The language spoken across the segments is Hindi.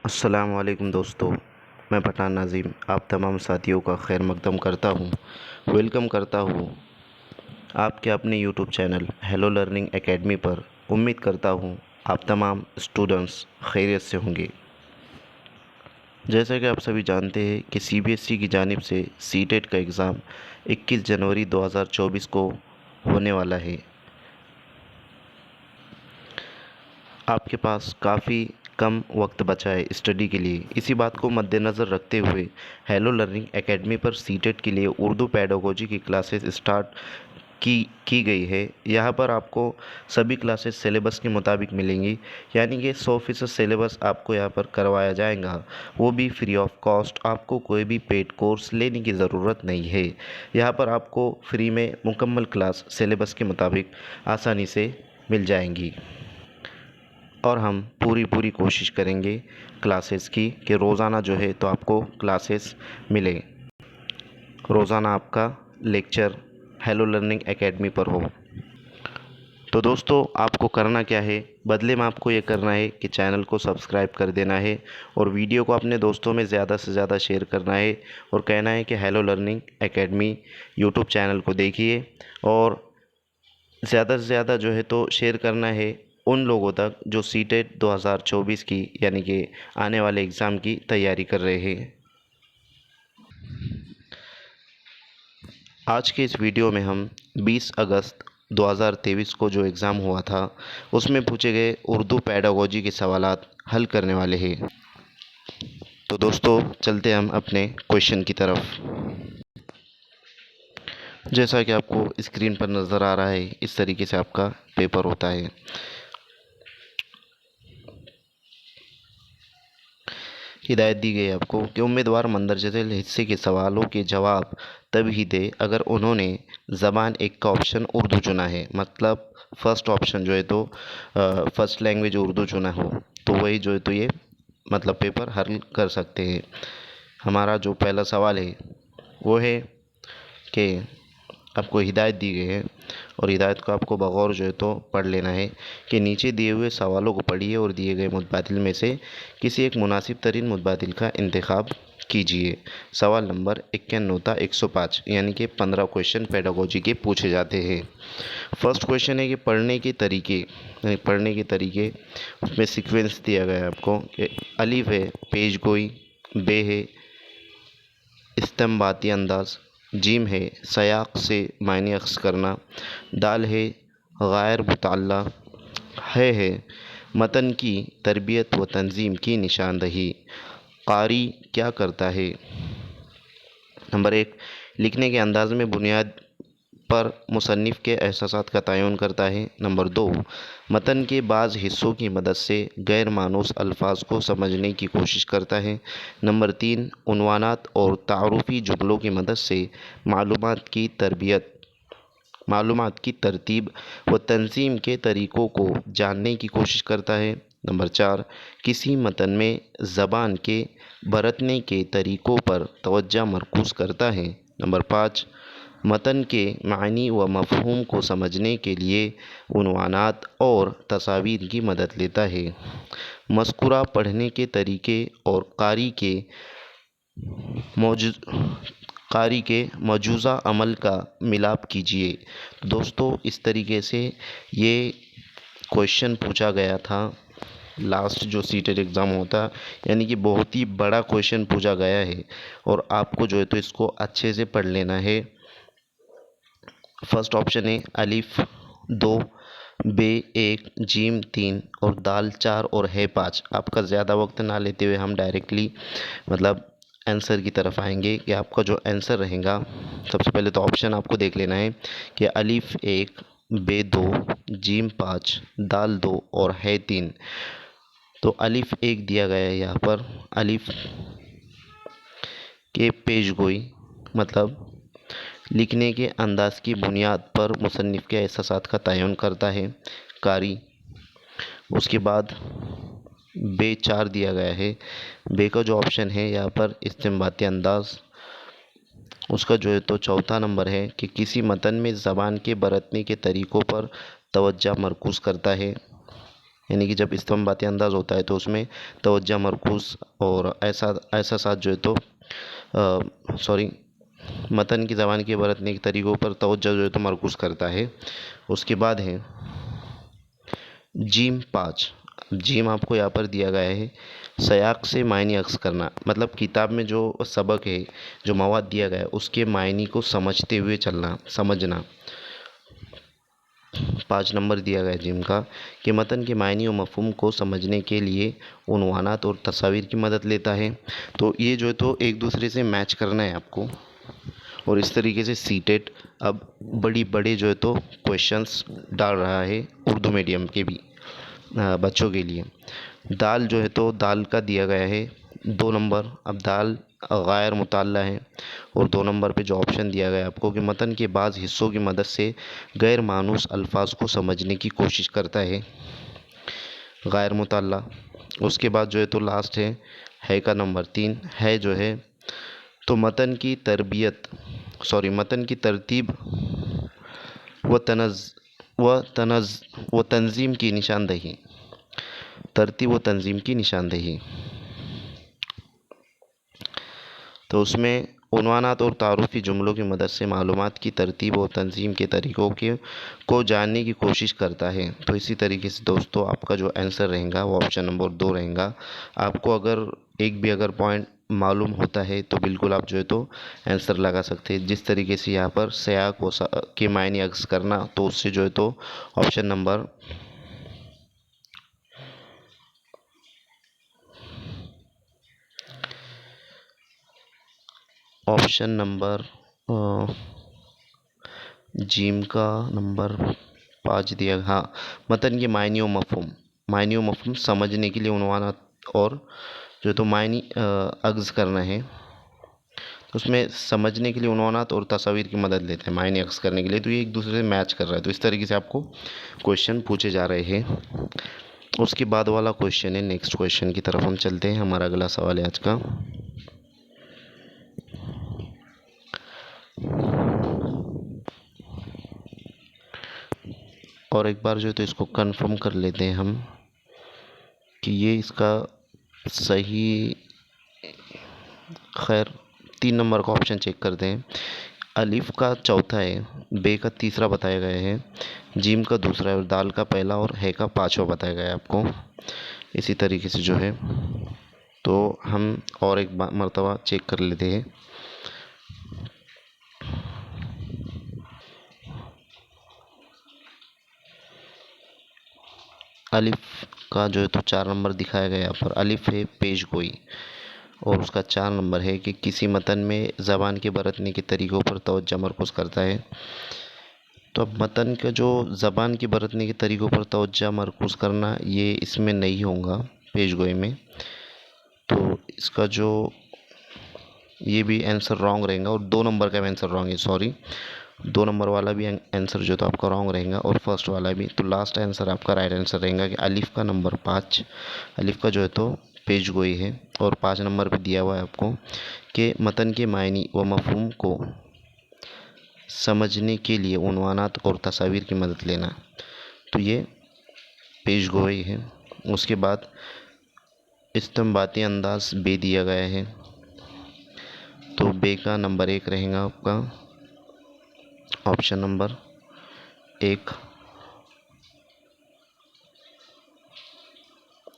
अस्सलाम वालेकुम दोस्तों, मैं पठान नाज़िम आप तमाम साथियों का खैर मकदम करता हूँ, वेलकम करता हूँ आपके अपने YouTube channel hello learning academy पर। उम्मीद करता हूँ आप तमाम स्टूडेंट्स खैरियत से होंगे। जैसा कि आप सभी जानते हैं कि सीबीएसई की जानिब से सीटेट का एग्ज़ाम 21 जनवरी 2024 को होने वाला है। आपके पास काफ़ी कम वक्त बचा है स्टडी के लिए। इसी बात को मद्देनज़र रखते हुए हेलो लर्निंग एकेडमी पर सीटेट के लिए उर्दू पेडागोजी की क्लासेस स्टार्ट की गई है। यहाँ पर आपको सभी क्लासेस सिलेबस के मुताबिक मिलेंगी, यानी कि 100% सिलेबस आपको यहाँ पर करवाया जाएगा, वो भी फ्री ऑफ कॉस्ट। आपको कोई भी पेड कोर्स लेने की ज़रूरत नहीं है। यहाँ पर आपको फ्री में मुकम्मल क्लास सिलेबस के मुताबिक आसानी से मिल जाएंगी और हम पूरी कोशिश करेंगे क्लासेस की कि रोज़ाना जो है तो आपको क्लासेस मिले, रोज़ाना आपका लेक्चर हेलो लर्निंग एकेडमी पर हो। तो दोस्तों, आपको करना क्या है, बदले में आपको ये करना है कि चैनल को सब्सक्राइब कर देना है और वीडियो को अपने दोस्तों में ज़्यादा से ज़्यादा शेयर करना है और कहना है कि hello learning academy YouTube channel को देखिए और ज़्यादा से ज़्यादा जो है तो शेयर करना है उन लोगों तक जो सीटेट 2024 की यानी कि आने वाले एग्ज़ाम की तैयारी कर रहे हैं। आज के इस वीडियो में हम 20 अगस्त 2023 को जो एग्ज़ाम हुआ था उसमें पूछे गए उर्दू पेडागोजी के सवालात हल करने वाले हैं। तो दोस्तों, चलते हम अपने क्वेश्चन की तरफ। जैसा कि आपको स्क्रीन पर नज़र आ रहा है, इस तरीके से आपका पेपर होता है। हिदायत दी गई आपको कि उम्मीदवार मंदरजे झेल हिस्से के सवालों के जवाब तब ही दे अगर उन्होंने ज़बान एक का ऑप्शन उर्दू चुना है। मतलब फ़र्स्ट ऑप्शन जो है तो फ़र्स्ट लैंग्वेज उर्दू चुना हो तो वही जो है तो ये मतलब पेपर हल कर सकते हैं। हमारा जो पहला सवाल है वो है कि आपको हिदायत दी गई है और हिदायत को आपको बगौर जो है तो पढ़ लेना है कि नीचे दिए हुए सवालों को पढ़िए और दिए गए मुतबादिल में से किसी एक मुनासिब तरीन मुतबादिल का इंतखाब कीजिए। सवाल नंबर 91 105 यानी कि 15 क्वेश्चन पेडागोजी के पूछे जाते हैं। फर्स्ट क्वेश्चन है कि पढ़ने के तरीके उसमें सीक्वेंस दिया गया है आपको कि अलिफ है पेश गोई, बे है इस्तेमाती अंदाज़, जीम है सयाक़ से मायने अक्स करना, दाल है गैर मुतअल्ला, है मतन की तरबियत व तंज़ीम की निशानदही। कारी क्या करता है। नंबर 1, लिखने के अंदाज़ में बुनियाद पर मुसन्निफ़ के एहसासात का तयन करता है। नंबर 2, मतन के बाज़ हिस्सों की मदद से गैर मानूस अल्फाज को समझने की कोशिश करता है। नंबर 3, उन्वानात और तारुफ़ी जुमलों की मदद से मालूमात की तरतीब व तंज़ीम के तरीक़ों को जानने की कोशिश करता है। नंबर 4, किसी मतन में ज़बान के बरतने के तरीक़ों पर तवज्जो मरकूज़ करता है। नंबर 5, मतन के मानी व मफ़हूम को समझने के लिए उन्वानात और तस्वीर की मदद लेता है। मज़कूरा पढ़ने के तरीके और कारी के मौजूदा अमल का मिलाप कीजिए। दोस्तों, इस तरीके से ये क्वेश्चन पूछा गया था लास्ट जो सीटेट एग्ज़ाम होता, यानी कि बहुत ही बड़ा क्वेश्चन पूछा गया है और आपको जो है तो इसको अच्छे से पढ़ लेना है। फर्स्ट ऑप्शन है अलिफ 2, बे 1, जीम 3 और दाल 4 और है 5। आपका ज़्यादा वक्त ना लेते हुए हम डायरेक्टली मतलब आंसर की तरफ आएंगे कि आपका जो आंसर रहेगा। सबसे पहले तो ऑप्शन आपको देख लेना है कि अलिफ 1, बे 2, जीम 5, दाल 2 और है 3। तो अलिफ 1 दिया गया है यहाँ पर। अलिफ के पेश गोई मतलब लिखने के अंदाज़ की बुनियाद पर मुसन्निफ़ के एहसासात का तयन करता है, कारी। उसके बाद बे 4 दिया गया है। बे का जो ऑप्शन है यहाँ पर इस्तेमाती अंदाज़, उसका जो है तो चौथा नंबर है कि किसी मतन में ज़बान के बरतने के तरीक़ों पर तवज्जो मरकूज़ करता है। यानी कि जब स्तंभवाती अंदाज होता है तो उसमें तवज्जो मरकूज़ और ऐसा ऐसा साथ जो है तो सॉरी मतन की ज़बान के बरतने के तरीक़ों पर तवज्जो जो है तो मरकूज़ करता है। उसके बाद है जीम 5। जीम आपको यहाँ पर दिया गया है सयाक से मायने अक्स करना, मतलब किताब में जो सबक है, जो मवाद दिया गया है उसके मायने को समझते हुए चलना, समझना। 5 नंबर दिया गया है जिम का कि मतन के मायने और मफ़हूम को समझने के लिए उन्वानात और तस्वीर की मदद लेता है। तो ये जो है तो एक दूसरे से मैच करना है आपको, और इस तरीके से सीटेट अब बड़े जो है तो क्वेश्चंस डाल रहा है उर्दू मीडियम के भी बच्चों के लिए। दाल जो है तो दाल का दिया गया है 2 नंबर। अब दाल गैर मुताल्ला है, और 2 नंबर पे जो ऑप्शन दिया गया है आपको कि मतन के बाज़ हिस्सों की मदद से गैर मानूस अल्फाज को समझने की कोशिश करता है, गैर मुताल्ला। उसके बाद जो है तो लास्ट है का नंबर 3 है जो है तो मतन की मतन की तरतीब व तंज़ीम की निशानदही, तरतीब व तंज़ीम की निशानदही। तो उसमें उन्वानात और तारुफ़ी जुमलों की मदद से मालूमात की तरतीब और तंज़ीम के तरीक़ों को जानने की कोशिश करता है। तो इसी तरीके से दोस्तों आपका जो आंसर रहेगा वो ऑप्शन नंबर 2 रहेगा। आपको अगर एक भी अगर पॉइंट मालूम होता है तो बिल्कुल आप जो है तो आंसर लगा सकते हैं। जिस तरीके से यहाँ पर सयाक के मायने अक्स करना, तो उससे जो है तो ऑप्शन नंबर जीम का नंबर 5 दिया। हाँ, मतन के मायने और मफ़हूम समझने के लिए उन्वानात और जो तो मायने अक्स करना है, तो उसमें समझने के लिए उन्वानात और तस्वीर की मदद लेते हैं मायने अक्स करने के लिए। तो ये एक दूसरे से मैच कर रहा है, तो इस तरीके से आपको क्वेश्चन पूछे जा रहे हैं। उसके बाद वाला क्वेश्चन है, नेक्स्ट क्वेश्चन की तरफ हम चलते हैं। हमारा अगला सवाल है आज का, और एक बार जो है तो इसको कंफर्म कर लेते हैं हम कि ये इसका सही। खैर 3 नंबर का ऑप्शन चेक करते हैं। अलिफ का चौथा है, बे का तीसरा बताया गया है, जीम का दूसरा है, और दाल का पहला और है का 5वां बताया गया है आपको। इसी तरीके से जो है तो हम और एक मर्तबा चेक कर लेते हैं। अलिफ का जो है तो 4 नंबर दिखाया गया यहाँ पर। अलिफ है पेश गोई, और उसका 4 नंबर है कि किसी मतन में ज़बान के बरतने के तरीक़ों पर तवज्जो मरकूज़ करता है। तो अब मतन का जो ज़बान के बरतने के तरीक़ों पर तवज्जो मरकूज़ करना, ये इसमें नहीं होगा पेश गोई में। तो इसका जो ये भी आंसर रॉन्ग रहेगा, और 2 नंबर का भी आंसर रॉन्ग है, सॉरी 2 नंबर वाला भी आंसर जो तो आपका रॉन्ग रहेगा, और फर्स्ट वाला भी। तो लास्ट आंसर आपका राइट आंसर रहेगा कि अलिफ का नंबर 5, अलिफ का जो है तो पेश गोई है, और 5 नंबर पे दिया हुआ है आपको कि मतन के मायने व मफ़हूम को समझने के लिए उन्वानात और तस्वीर की मदद लेना। तो ये पेश गोई है। उसके बाद इस्तिंबाती अंदाज बे दिया गया है, तो बे का नंबर 1 रहेगा आपका ऑप्शन नंबर 1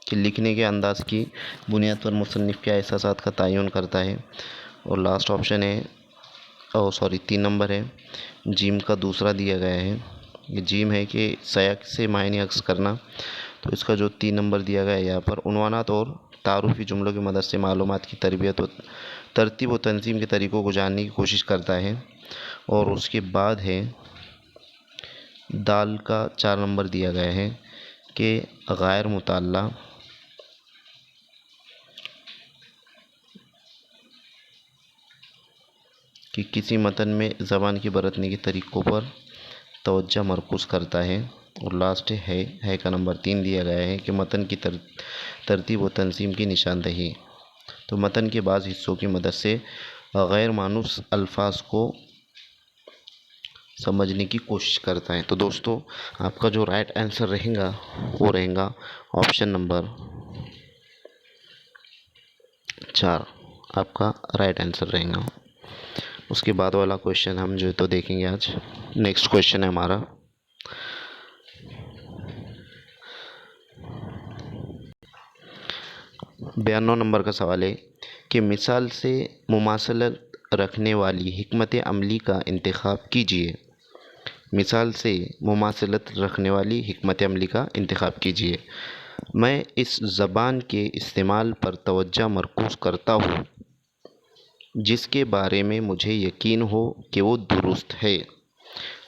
कि लिखने के अंदाज़ की बुनियाद पर मुसन्निफ़ के एहसासात का तयन करता है। और लास्ट ऑप्शन है 3 नंबर है, जीम का दूसरा दिया गया है। ये जीम है कि सयाक से मायने अक्स करना। तो इसका जो 3 नंबर दिया गया है यहाँ पर उन्वानात और तारुफ़ी जुमलों की मदद से मालूमात की तरबियत और तरतीब व तंज़ीम के तरीक़ों को जानने की कोशिश करता है। और उसके बाद है दाल का 4 नंबर दिया गया है कि गैर मुताल्ला कि किसी मतन में ज़बान के बरतने के तरीक़ों पर तवज्जो मरकूज़ करता है। और लास्ट है का नंबर 3 दिया गया है कि मतन की तरतीब व तंज़ीम की निशानदही। तो मतन के बाज़ हिस्सों की मदद से गैर मानूस अल्फाज को समझने की कोशिश करता है। तो दोस्तों आपका जो राइट आंसर रहेगा वो रहेगा ऑप्शन नंबर 4, आपका राइट आंसर रहेगा। उसके बाद वाला क्वेश्चन हम जो है तो देखेंगे आज। नेक्स्ट क्वेश्चन है हमारा 92 नंबर का सवाल है कि मिसाल से मुमासलत रखने वाली हिकमत अमली का इंतखाब कीजिए। मिसाल से मुमासलत रखने वाली हिकमत अमली का इंतखाब कीजिए। मैं इस ज़बान के इस्तेमाल पर तवज्जो मरकूज़ करता हूँ जिसके बारे में मुझे यकीन हो कि वो दुरुस्त है।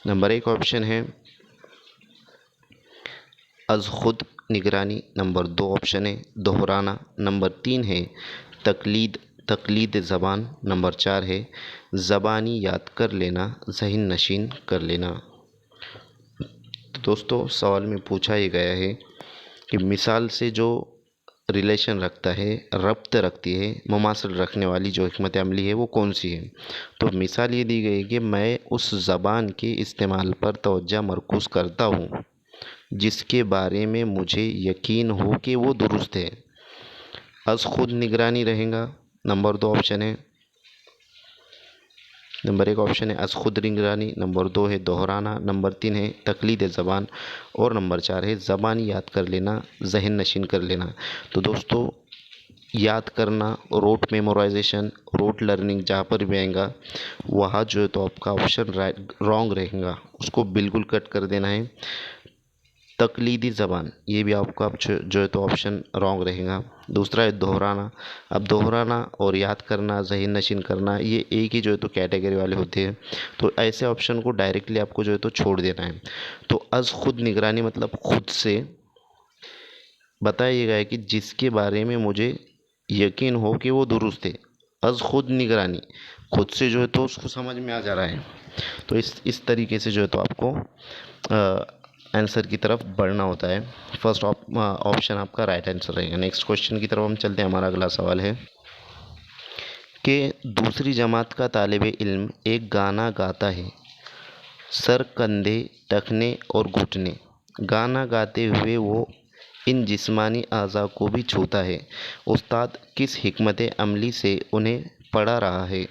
नंबर 1 ऑप्शन है अज़ खुद निगरानी। नंबर 2 ऑप्शन है दोहराना। नंबर 3 है तकलीद ज़बान। नंबर 4 है ज़बानी याद कर लेना, ज़हन नशीन कर लेना। तो दोस्तों सवाल में पूछा ये गया है कि मिसाल से जो रिलेशन रखता है, रब्त रखती है, मुमासिल रखने वाली जो हिकमत अमली है वो कौन सी है। तो मिसाल ये दी गई है कि मैं उस ज़बान के इस्तेमाल पर तवज्जो मरकूज़ करता हूँ जिसके बारे में मुझे यकीन हो कि वो दुरुस्त है। अज़ खुद निगरानी रहेगा। नंबर 2 ऑप्शन है नंबर 1 ऑप्शन है अज़ खुद निगरानी। नंबर 2 है दोहराना। नंबर 3 है तकलीद ज़बान और नंबर 4 है ज़बानी याद कर लेना, ज़हन नशीन कर लेना। तो दोस्तों याद करना, रोट मेमोराइजेशन, रोट लर्निंग जहाँ पर भी आएगा वहाँ जो है तो आपका ऑप्शन रॉन्ग रहेगा, उसको बिल्कुल कट कर देना है। तकलीदी ज़बान ये भी आपका जो है तो ऑप्शन रॉन्ग रहेगा। दूसरा है दोहराना। अब दोहराना और याद करना, ज़हन नशीन करना ये एक ही जो है तो कैटेगरी वाले होते हैं, तो ऐसे ऑप्शन को डायरेक्टली आपको जो है तो छोड़ देना है। तो अज़ खुद निगरानी मतलब खुद से बताया गया है कि जिसके बारे में मुझे यकीन हो कि वो दुरुस्त है। अज़ खुद निगरानी खुद से जो है तो उसको समझ में आ जा रहा है। तो इस तरीके से जो है तो आपको आंसर की तरफ बढ़ना होता है। फर्स्ट ऑप्शन आपका राइट आंसर रहेगा। नेक्स्ट क्वेश्चन की तरफ हम चलते हैं। हमारा अगला सवाल है कि दूसरी जमात का तालिब इल्म एक गाना गाता है, सर, कंधे, टखने और घुटने। गाना गाते हुए वो इन जिस्मानी अज़ा को भी छूता है। उस्ताद किस हिकमत अमली से उन्हें पढ़ा रहा है।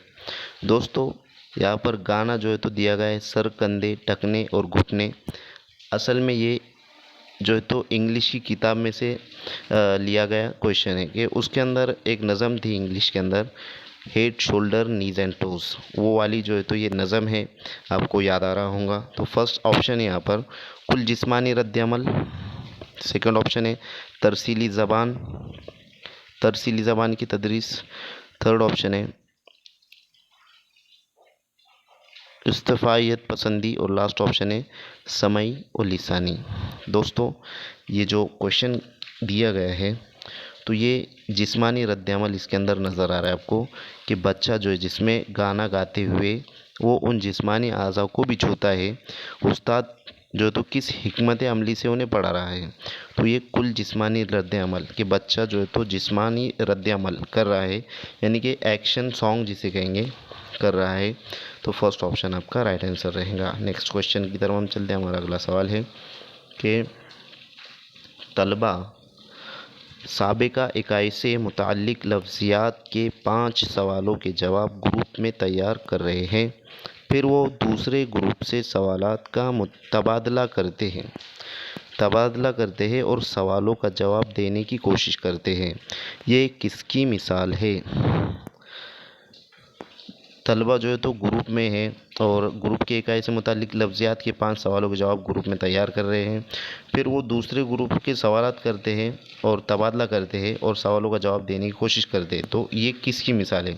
दोस्तों यहाँ पर गाना जो है तो दिया गया है सर, कंधे, टखने और घुटने। असल में ये जो है तो इंग्लिश की किताब में से लिया गया क्वेश्चन है कि उसके अंदर एक नज़म थी इंग्लिश के अंदर, head, shoulder, knees and toes, वो वाली जो है तो ये नज़म है, आपको याद आ रहा होगा। तो फर्स्ट ऑप्शन है यहाँ पर कुल जिस्मानी रद्द अमल। सेकंड ऑप्शन है तरसीली ज़बान की तदरीस। थर्ड ऑप्शन है इस्तिफ़ाइयत पसंदी और लास्ट ऑप्शन है समई और लिसानी। दोस्तों ये जो क्वेश्चन दिया गया है तो ये जिस्मानी रद्द-ए-अमल इसके अंदर नज़र आ रहा है आपको कि बच्चा जो है जिसमें गाना गाते हुए वो उन जिस्मानी अज़ा को भी छूता है, उस्ताद जो तो किस हिकमत अमली से उन्हें पढ़ा रहा है। तो ये कुल जिस्मानी रद्द-ए-अमल कि बच्चा जो है तो जिस्मानी रद्द-ए-अमल कर रहा है, यानी कि एक्शन सॉन्ग जिसे कहेंगे कर रहा है। तो फर्स्ट ऑप्शन आपका राइट आंसर रहेगा। नेक्स्ट क्वेश्चन की तरफ हम चलते हैं। हमारा अगला सवाल है कि तलबा साबिका इकाई से मुताल्लिक़ लफ्ज़ियात के 5 सवालों के जवाब ग्रुप में तैयार कर रहे हैं, फिर वो दूसरे ग्रुप से सवालात का तबादला करते हैं और सवालों का जवाब देने की कोशिश करते हैं। ये किसकी मिसाल है। तलबा जो है तो ग्रुप में है और ग्रुप की इकाई से मुताल्लिक़ लफ्ज़ियात के 5 सवालों के जवाब ग्रुप में तैयार कर रहे हैं, फिर वो दूसरे ग्रुप के सवालात करते हैं और तबादला करते हैं और सवालों का जवाब देने की कोशिश करते हैं। तो ये किसकी मिसाल है।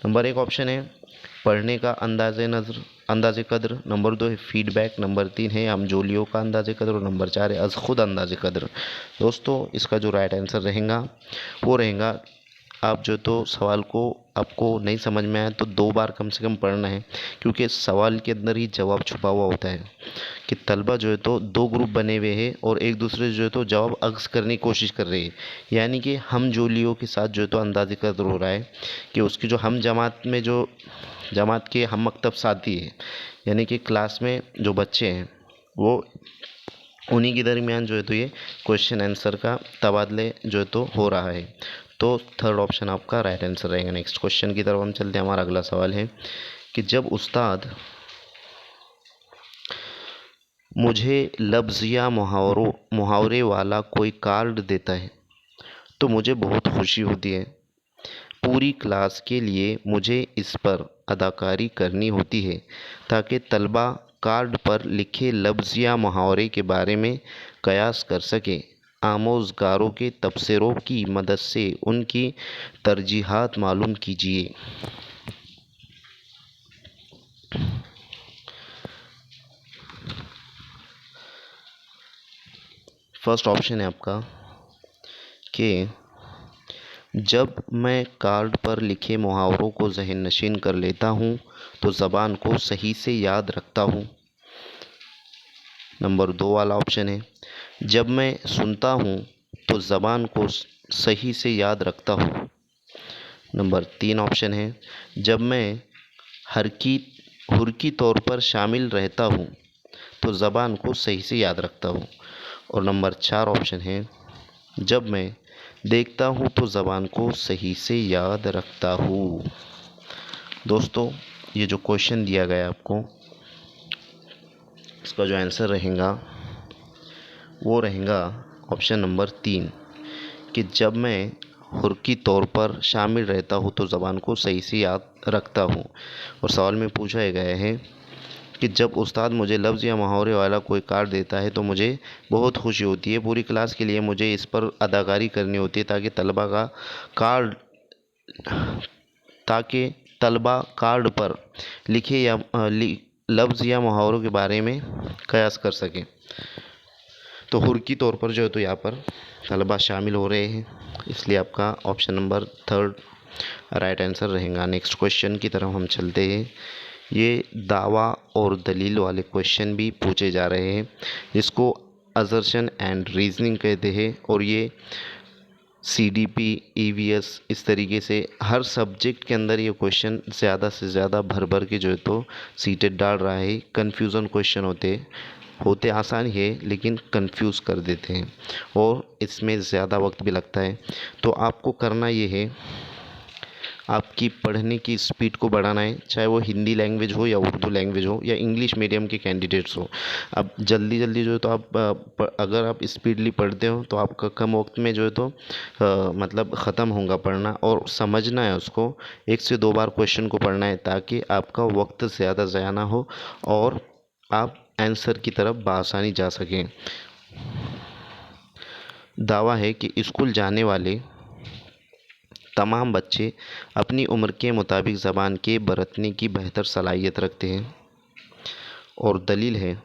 नंबर 1 ऑप्शन है पढ़ने का अंदाज़ कद्र। नंबर 2 है फीडबैक। नंबर 3 है हमजोलियों का अंदाज़ कद्र और नंबर 4 है अज़ खुद अंदाज़ कद्र। दोस्तों इसका जो राइट आंसर रहेगा वो रहेगा आप जो तो सवाल को आपको नहीं समझ में आया तो 2 बार कम से कम पढ़ना है, क्योंकि सवाल के अंदर ही जवाब छुपा हुआ होता है कि तलबा जो है तो 2 ग्रुप बने हुए हैं और एक दूसरे से जो है तो जवाब अक्स करने की कोशिश कर रही है। यानी कि हम जोलियों के साथ जो है तो अंदाज़े कदर हो रहा है कि उसकी जो हम जमात में जो जमात के हम मकतब साथी है, यानी कि क्लास में जो बच्चे हैं वो उन्हीं के दरमियान जो है तो ये क्वेश्चन आंसर का तबादले जो है तो हो रहा है। तो थर्ड ऑप्शन आपका राइट आंसर रहेगा। नेक्स्ट क्वेश्चन की तरफ हम चलते हैं। हमारा अगला सवाल है कि जब उस्ताद मुझे लफ्ज़ या मुहावरे वाला कोई कार्ड देता है तो मुझे बहुत खुशी होती है। पूरी क्लास के लिए मुझे इस पर अदाकारी करनी होती है ताकि तलबा कार्ड पर लिखे लफ्ज़ या मुहावरे के बारे में कयास कर सकें। आमोज़गारों के तबसरों की मदद से उनकी तरजीहात मालूम कीजिए। फर्स्ट ऑप्शन है आपका कि जब मैं कार्ड पर लिखे मुहावरों को ज़हन नशीन कर लेता हूँ तो ज़बान को सही से याद रखता हूँ। नंबर 2 वाला ऑप्शन है जब मैं सुनता हूँ तो ज़बान को सही से याद रखता हूँ। नंबर 3 ऑप्शन है जब मैं हरकी हुरकी तौर पर शामिल रहता हूँ तो ज़बान को सही से याद रखता हूँ। और नंबर 4 ऑप्शन है जब मैं देखता हूँ तो ज़बान को सही से याद रखता हूँ। दोस्तों, ये जो क्वेश्चन दिया गया आपको, इसका जो आंसर रहेगा वो रहेगा ऑप्शन नंबर 3 कि जब मैं हुरकी तौर पर शामिल रहता हूँ तो ज़बान को सही से याद रखता हूँ। और सवाल में पूछा गया है कि जब उस्ताद मुझे लफ्ज़ या मुहावरे वाला कोई कार्ड देता है तो मुझे बहुत खुशी होती है। पूरी क्लास के लिए मुझे इस पर अदाकारी करनी होती है ताकि तलबा कार्ड पर लिखे या लफ्ज़ या मुहावरों के बारे में कयास कर सकें। तो हुरकी तौर पर जो है तो यहाँ पर तलबा शामिल हो रहे हैं, इसलिए आपका ऑप्शन नंबर 3 राइट आंसर रहेगा। नेक्स्ट क्वेश्चन की तरफ हम चलते हैं। ये दावा और दलील वाले क्वेश्चन भी पूछे जा रहे हैं, जिसको असर्शन एंड रीजनिंग कहते हैं। और ये CDP, EVS इस तरीके से हर सब्जेक्ट के अंदर ये क्वेश्चन ज़्यादा से ज़्यादा भर भर के जो है तो सीटेड डाल रहा है। कन्फ्यूज़न क्वेश्चन होते आसान है लेकिन कंफ्यूज कर देते हैं और इसमें ज़्यादा वक्त भी लगता है। तो आपको करना ये है, आपकी पढ़ने की स्पीड को बढ़ाना है, चाहे वो हिंदी लैंग्वेज हो या उर्दू लैंग्वेज हो या इंग्लिश मीडियम के कैंडिडेट्स हो। अब जल्दी जल्दी जो है तो अगर आप स्पीडली पढ़ते हो तो आपका कम वक्त में जो है तो मतलब ख़त्म होगा पढ़ना, और समझना है उसको। 1 से 2 बार क्वेश्चन को पढ़ना है ताकि आपका वक्त ज़्यादा ज़ाया ना हो और आप आंसर की तरफ बआसानी जा सकें। दावा है कि स्कूल जाने वाले तमाम बच्चे अपनी उम्र के मुताबिक ज़बान के बरतने की बेहतर सलाहियत रखते हैं। और दलील है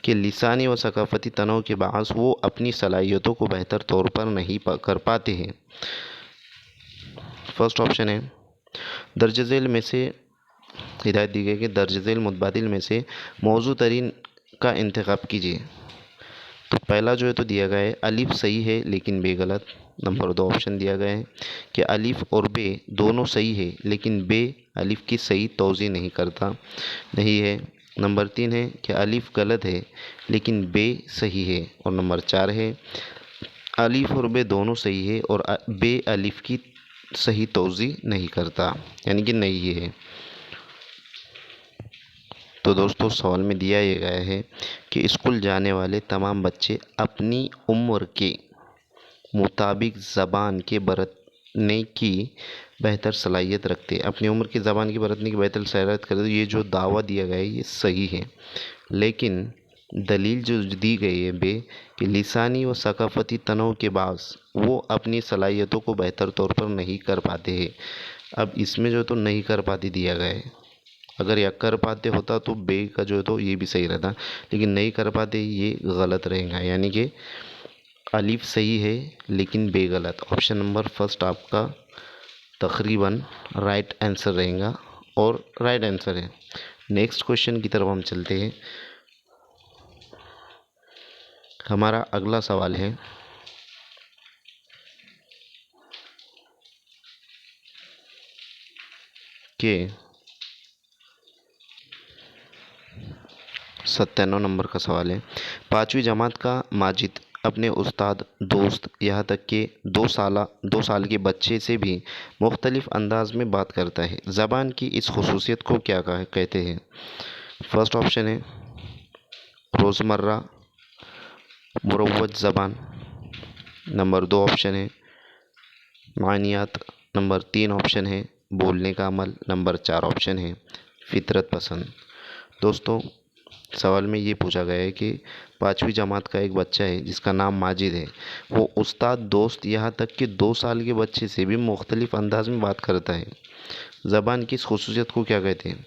कि लिसानी व सकाफ़ती तनों के बाअस वो अपनी सलाहियतों को बेहतर तौर पर नहीं कर पाते हैं। फर्स्ट ऑप्शन है दर्ज झेल में से हिदायत दी गई कि दर्ज झेल मुतबादिल में से मौजू तरीन का इंतखाब कीजिए। तो पहला जो है तो दिया गया है अलिफ सही है लेकिन बे गलत। नंबर 2 ऑप्शन दिया गया है कि अलिफ और बे दोनों सही है लेकिन बे अलिफ की सही तौज़ी नहीं है। नंबर 3 है कि अलिफ गलत है लेकिन बे सही है। और नंबर 4 है अलिफ और बे दोनों सही है और बे अलिफ की सही तौज़ी नहीं करता, यानी कि नहीं है। तो दोस्तों, सवाल में दिया ये गया है कि स्कूल जाने वाले तमाम बच्चे अपनी उम्र के मुताबिक ज़बान के बरतने की बेहतर सलाहियत रखते हैं। अपनी उम्र की ज़बान की बरतने की बेहतर सलाहियत करते, ये जो दावा दिया गया है ये सही है, लेकिन दलील जो दी गई है बे कि लिसानी व सकाफ़ती तनों के बास वो अपनी सलाहियतों को बेहतर तौर पर नहीं कर पाते हैं। अब इसमें जो तो नहीं कर पाते दिया गया है, अगर यह कर पाते होता तो बे का जो है तो ये भी सही रहता, लेकिन नहीं कर पाते ये गलत रहेगा, यानी कि अलिफ सही है लेकिन बे गलत। ऑप्शन नंबर फर्स्ट आपका तकरीबन राइट आंसर रहेगा और राइट आंसर है। नेक्स्ट क्वेश्चन की तरफ हम चलते हैं। हमारा अगला सवाल है कि 97 नंबर का सवाल है। 5वीं जमात का माजिद अपने उस्ताद, दोस्त, यहाँ तक कि 2 साल के बच्चे से भी मुख्तलिफ अंदाज में बात करता है। ज़बान की इस खसूसियत को क्या कहते हैं? फर्स्ट ऑप्शन है रोज़मर्रा मुरवज ज़बान। नंबर 2 ऑप्शन है मानियात। नंबर 3 ऑप्शन है बोलने का अमल। नंबर 4 ऑप्शन है फितरत पसंद। दोस्तों, सवाल में ये पूछा गया है कि 5वीं जमात का एक बच्चा है जिसका नाम माजिद है, वो उस्ताद, दोस्त, यहाँ तक कि 2 साल के बच्चे से भी मुख्तलिफ अंदाज में बात करता है। ज़बान की इस खसूसियत को क्या कहते हैं?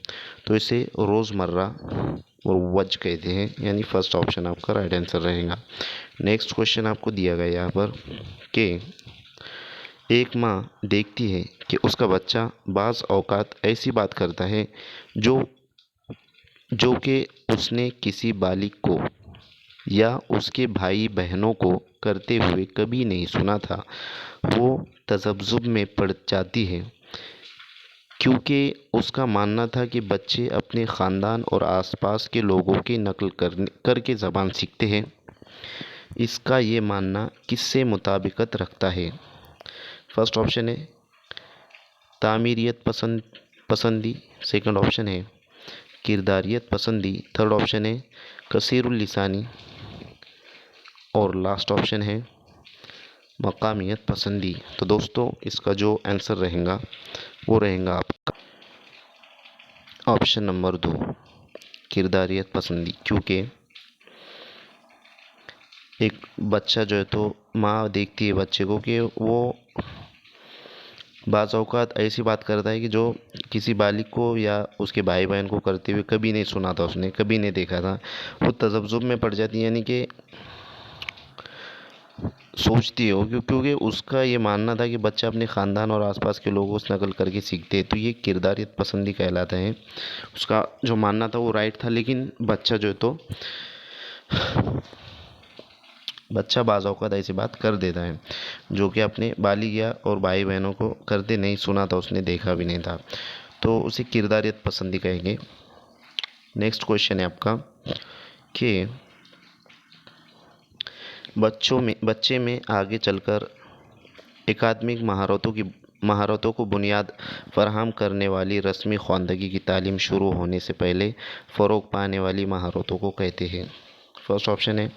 तो इसे रोज़मर्रा और वज कहते हैं, यानी फर्स्ट ऑप्शन आपका राइट आंसर रहेगा। नेक्स्ट क्वेश्चन आपको दिया गया यहाँ पर कि एक माँ देखती है कि उसका बच्चा बाज़ औक़ात ऐसी बात करता है जो कि उसने किसी बालिग को या उसके भाई बहनों को करते हुए कभी नहीं सुना था। वो तज़ब्ज़ुब में पड़ जाती है क्योंकि उसका मानना था कि बच्चे अपने ख़ानदान और आसपास के लोगों की नकल करके ज़बान सीखते हैं। इसका ये मानना किससे मुताबिकत रखता है? फर्स्ट ऑप्शन है तामीरियत पसंदी। सेकंड ऑप्शन है किरदारियत पसंदी। थर्ड ऑप्शन है कसीरुल लिसानी और लास्ट ऑप्शन है मकामियत पसंदी। तो दोस्तों, इसका जो आंसर रहेगा वो रहेगा आपका ऑप्शन नंबर 2 किरदारियत पसंदी। क्योंकि एक बच्चा जो है तो माँ देखती है बच्चे को कि वो बाज़ औक़ात ऐसी बात करता है कि जो किसी बालिग को या उसके भाई बहन को करते हुए कभी नहीं सुना था, उसने कभी नहीं देखा था। वो तज़ब्ज़ुब में पड़ जाती है, यानी कि सोचती हो क्योंकि उसका ये मानना था कि बच्चा अपने ख़ानदान और आसपास के लोगों से नकल करके सीखते हैं। तो ये किरदारियत पसंदी कहलाता है। उसका जो मानना था वो राइट था, लेकिन बच्चा जो है तो बच्चा बाज़ औक़ात ऐसी बात कर देता है जो कि अपने बालिग या और भाई बहनों को करते नहीं सुना था, उसने देखा भी नहीं था। तो उसे किरदारियत पसंदी कहेंगे। नेक्स्ट क्वेश्चन है आपका कि बच्चे में आगे चलकर एकाडमिक महारतों को बुनियाद फराहम करने वाली रस्मी ख़वानदगी की तालीम शुरू होने से पहले फ़रोग़ पाने वाली महारतों को कहते हैं। फर्स्ट ऑप्शन है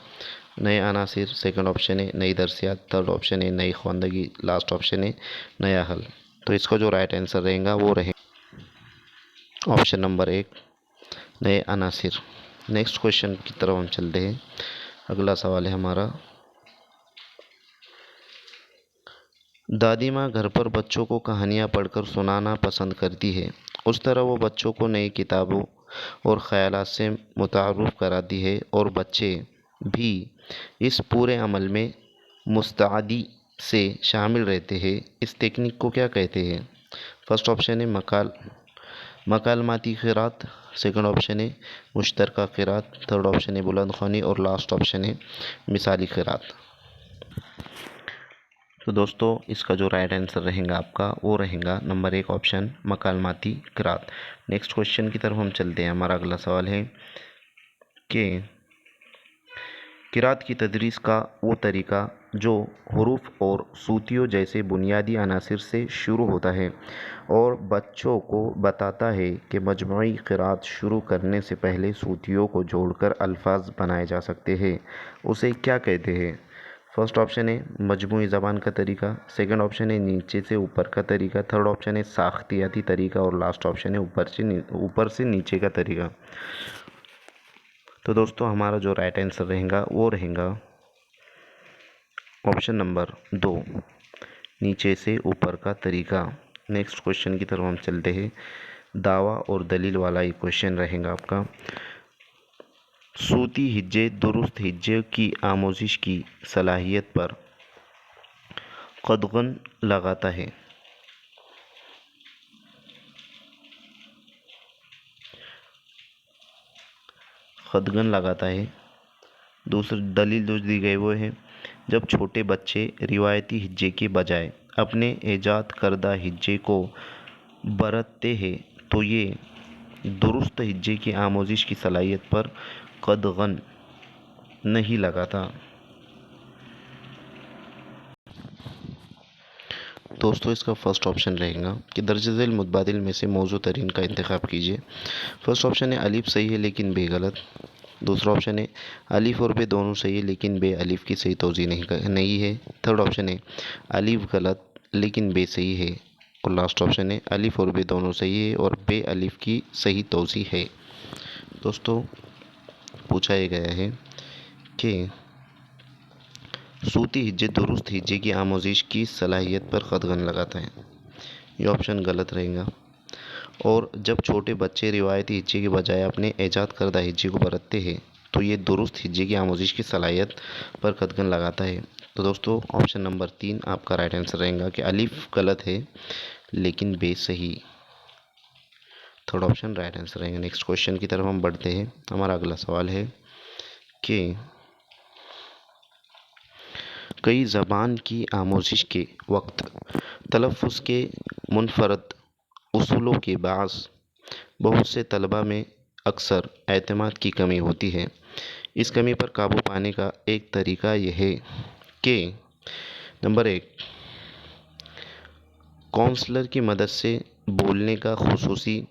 नए अनासिर। सेकंड ऑप्शन है नई दरसियात। थर्ड ऑप्शन है नई ख़वानदगी। लास्ट ऑप्शन है नया हल। तो इसका जो राइट आंसर रहेगा वो रहेगा ऑप्शन नंबर 1 नए अनासिर। नेक्स्ट क्वेश्चन की तरफ हम चलते हैं। अगला सवाल है हमारा, दादी माँ घर पर बच्चों को कहानियाँ पढ़कर सुनाना पसंद करती है। उस तरह वो बच्चों को नई किताबों और ख़यालात से मुतारुफ़ कराती है और बच्चे भी इस पूरे अमल में मुस्तअदी से शामिल रहते हैं। इस टेक्निक को क्या कहते हैं? फर्स्ट ऑप्शन है मकालमाती क़िरात। सेकंड ऑप्शन है मुश्तरका क़िरात। थर्ड ऑप्शन है बुलंद ख़्वानी और लास्ट ऑप्शन है मिसाली क़िरात। तो दोस्तों, इसका जो राइट आंसर रहेगा आपका वो रहेगा नंबर 1 ऑप्शन मकालमाती क़िरात। नेक्स्ट क्वेश्चन की तरफ हम चलते हैं। हमारा अगला सवाल है कि क़िरात की तदरीस का वो तरीक़ा जो हुरूफ और सूतियों जैसे बुनियादी अनासिर से शुरू होता है और बच्चों को बताता है कि मजमूई क़िरात शुरू करने से पहले सूतियों को जोड़कर अल्फाज बनाए जा सकते हैं, उसे क्या कहते हैं? फर्स्ट ऑप्शन है मजमूई ज़बान का तरीका। सेकंड ऑप्शन है नीचे से ऊपर का तरीका। थर्ड ऑप्शन है साख्तियाती तरीका और लास्ट ऑप्शन है ऊपर से नीचे का तरीका। तो दोस्तों, हमारा जो राइट आंसर रहेगा वो रहेगा ऑप्शन नंबर 2 नीचे से ऊपर का तरीका। नेक्स्ट क्वेश्चन की तरफ हम चलते हैं। दावा और दलील वाला ये क्वेश्चन रहेगा आपका। सूती हिज्जे दुरुस्त हिज्जे की आमोजिश की सलाहियत पर कदगन लगाता है। खतगन लगाता है। दूसरी दलील जो दी गई वो है, जब छोटे बच्चे रिवायती हिज्जे के बजाय अपने ईजाद करदा हिज्जे को बरतते हैं तो ये दुरुस्त हिज्जे की आमोजिश की सलाहियत पर कदगन नहीं लगाता। दोस्तों, इसका फर्स्ट ऑप्शन रहेगा कि दर्ज झेल मुतबादिल में से मौजू तरीन का इंतखाब कीजिए। फर्स्ट ऑप्शन है अलिफ सही है लेकिन बे गलत। दूसरा ऑप्शन है अलिफ और बे दोनों सही है लेकिन बे अलिफ की सही तौज़ी नहीं है। थर्ड ऑप्शन है अलिफ गलत लेकिन बे सही है। और लास्ट ऑप्शन है अलिफ और बे दोनों सही है और बे अलिफ की सही तौज़ी है। दोस्तों, पूछा ये गया है कि सूती हिज्जे दुरुस्त हिज्जे की आमोजिश की सलाहियत पर कदगन लगाता है। ये ऑप्शन गलत रहेगा। और जब छोटे बच्चे रिवायती हिज्जे के बजाय अपने ईजाद करदा हिज्जे को बरतते हैं तो ये दुरुस्त हिज्जे की आमोजिश की सलाहियत पर कदगन लगाता है। तो दोस्तों, ऑप्शन नंबर 3 आपका राइट आंसर रहेगा कि अलिफ गलत है लेकिन बे सही। थर्ड ऑप्शन राइट आंसर रहेगा। नेक्स्ट क्वेश्चन की तरफ हम बढ़ते हैं। हमारा अगला सवाल है कि कई ज़बान की आमोजिश के वक्त तलफ़्फ़ुज़ के मुनफ़रद उसूलों के बाअस बहुत से तलबा में अक्सर एतमाद की कमी होती है। इस कमी पर काबू पाने का एक तरीका यह है कि नंबर 1, काउंसलर की मदद से बोलने का खुसूसी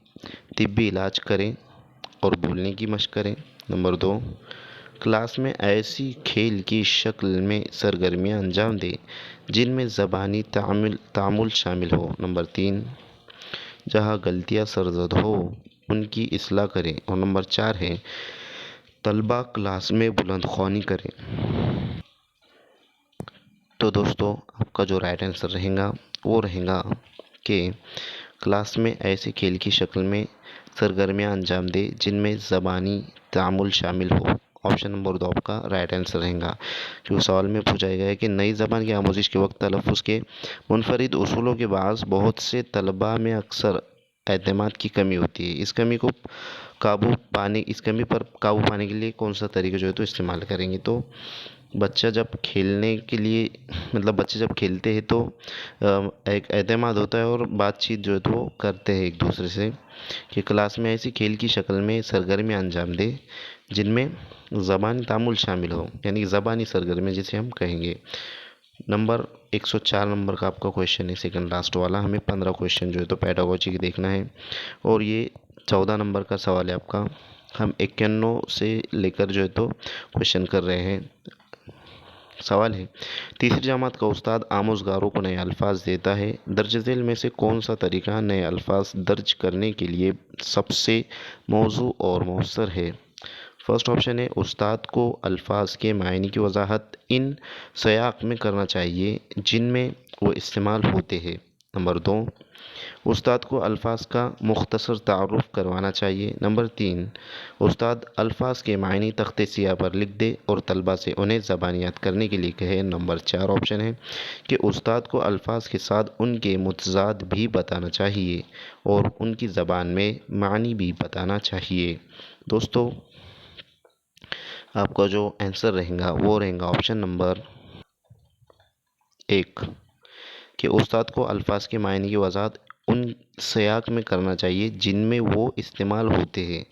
तिब्बी इलाज करें और बोलने की मशक करें। नंबर 2, क्लास में ऐसी खेल की शक्ल में सरगर्मियाँ अंजाम दें जिनमें ज़बानी तामुल शामिल हो। नंबर 3, जहाँ गलतियाँ सरज़द हो उनकी इस्लाह करें। और नंबर 4 है तलबा क्लास में बुलंदख्वानी करें। तो दोस्तों, आपका जो राइट आंसर रहेगा वो रहेगा कि क्लास में ऐसे खेल की शक्ल में सरगर्मियाँ अंजाम दे जिनमें ज़बानी तामुल शामिल हो। ऑप्शन नंबर 2 आपका राइट आंसर रहेगा, क्योंकि सवाल में पूछा गया है कि नई ज़बान की आमोजिश के वक्त तलफ़्फ़ुज़ के मुनफरिद उसूलों के बाअस बहुत से तलबा में अक्सर एतमाद की कमी होती है। इस कमी पर काबू पाने के लिए कौन सा तरीका जो है तो इस्तेमाल करेंगे। तो बच्चा जब खेलने के लिए बच्चे जब खेलते हैं तो एक एतमाद होता है और बातचीत जो है तो वो करते हैं एक दूसरे से कि क्लास में ऐसी खेल की शक्ल में सरगर्मियाँ अंजाम दे जिनमें ज़बानी तामुल शामिल हो, यानी ज़बानी सरगर्मी जिसे हम कहेंगे। नंबर 104 नंबर का आपका क्वेश्चन है, सेकंड लास्ट वाला। हमें 15 क्वेश्चन जो है तो पेडागोजी की देखना है और ये 14 नंबर का सवाल है आपका। हम 51 से लेकर जो है तो क्वेश्चन कर रहे हैं। सवाल है, तीसरी जमात का उस्ताद आमोज़गारों को नए अल्फाज देता है। दर्ज झेल में से कौन सा तरीका नए अल्फाज दर्ज करने के लिए सबसे मौजू और मौसर है। फर्स्ट ऑप्शन है उस्ताद को अल्फाज के मायने की वजाहत इन सयाक़ में करना चाहिए जिनमें वो इस्तेमाल होते हैं। नंबर 2, उस्ताद को अल्फाज का मुख्तसर तारुफ़ करवाना चाहिए। नंबर 3, उस्ताद अल्फाज के मायने तख्ते सियाह पर लिख दे और तलबा से उन्हें ज़बानियात करने के लिए कहे। नंबर 4 ऑप्शन है कि उस्ताद को अल्फाज के साथ उनके मुतज़ाद भी बताना चाहिए और उनकी ज़बान में मानी भी बताना चाहिए। दोस्तों, आपका जो आंसर रहेगा वो रहेगा ऑप्शन नंबर 1 कि उस्ताद को अल्फाज के मायने की वजाहत उन सयाक़ में करना चाहिए जिनमें वो इस्तेमाल होते हैं,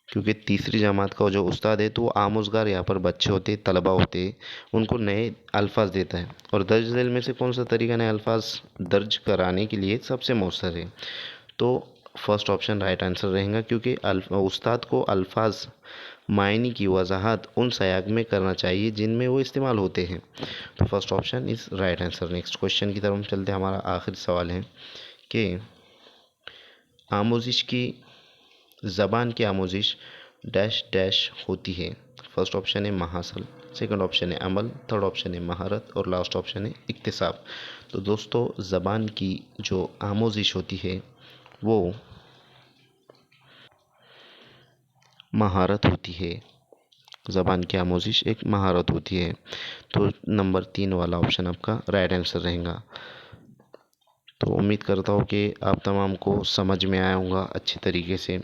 क्योंकि तीसरी जमात का जो उस्ताद है तो वो आमोज़गार यहाँ पर बच्चे होते, तलबा होते, उनको नए अल्फाज देता है। और दर्ज झेल में से कौन सा तरीका नए अल्फाज दर्ज कराने के लिए सबसे मौसर है। तो फर्स्ट ऑप्शन राइट आंसर रहेगा, क्योंकि उस्ताद को अल्फाज मायने की वजाहत उन सयाक़ में करना चाहिए जिनमें वो इस्तेमाल होते हैं। तो first option is right answer. Next question की तरफ हम चलते हैं। हमारा आखिरी सवाल है कि आमोजिश की ज़बान की आमोजिश डैश डैश होती है। फर्स्ट ऑप्शन है महासल, सेकंड ऑप्शन है अमल, थर्ड ऑप्शन है महारत और लास्ट ऑप्शन है इक्तिसाब। तो दोस्तों, ज़बान की जो आमोजिश होती है वो महारत होती है। ज़बान की आमोजिश एक महारत होती है। तो नंबर 3 वाला ऑप्शन आपका राइट आंसर रहेगा। तो उम्मीद करता हूँ कि आप तमाम को समझ में आया होगा अच्छे तरीके से।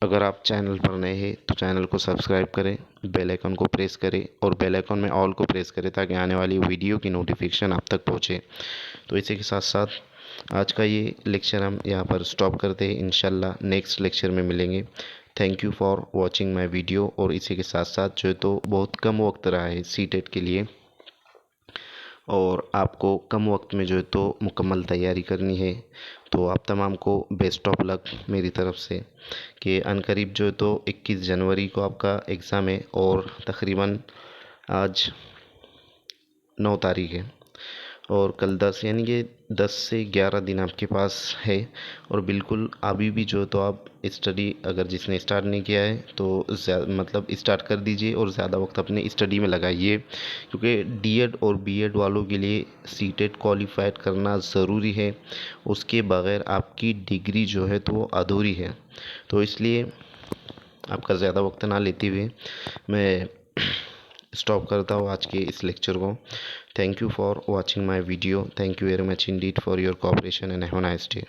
अगर आप चैनल पर नए हैं तो चैनल को सब्सक्राइब करें, बेल आइकन को प्रेस करें और बेल आइकन में ऑल को प्रेस करें ताकि आने वाली वीडियो की नोटिफिकेशन आप तक पहुंचे। तो इसी के साथ साथ आज का ये लेक्चर हम यहाँ पर स्टॉप करते हैं। इंशाल्लाह नेक्स्ट लेक्चर में मिलेंगे। Thank you for watching my video. और इसी के साथ साथ जो है तो बहुत कम वक्त रहा है सीटेट के लिए और आपको कम वक्त में जो है तो मुकम्मल तैयारी करनी है। तो आप तमाम को बेस्ट ऑफ लक मेरी तरफ़ से कि अनकरीब जो है तो 21 जनवरी को आपका एग्ज़ाम है और तकरीबन आज 9 तारीख है और कल 10, यानी कि 10 से 11 दिन आपके पास है। और बिल्कुल अभी भी जो तो आप स्टडी अगर जिसने स्टार्ट नहीं किया है तो मतलब स्टार्ट कर दीजिए और ज़्यादा वक्त अपने स्टडी में लगाइए, क्योंकि डीएड और बीएड वालों के लिए सीटेट क्वालिफाइड करना ज़रूरी है। उसके बगैर आपकी डिग्री जो है तो वो अधूरी है। तो इसलिए आपका ज़्यादा वक्त ना लेते हुए मैं स्टॉप करता हूँ आज के इस लेक्चर को। Thank you for watching my video. Thank you very much Indeed for your cooperation and have a nice day.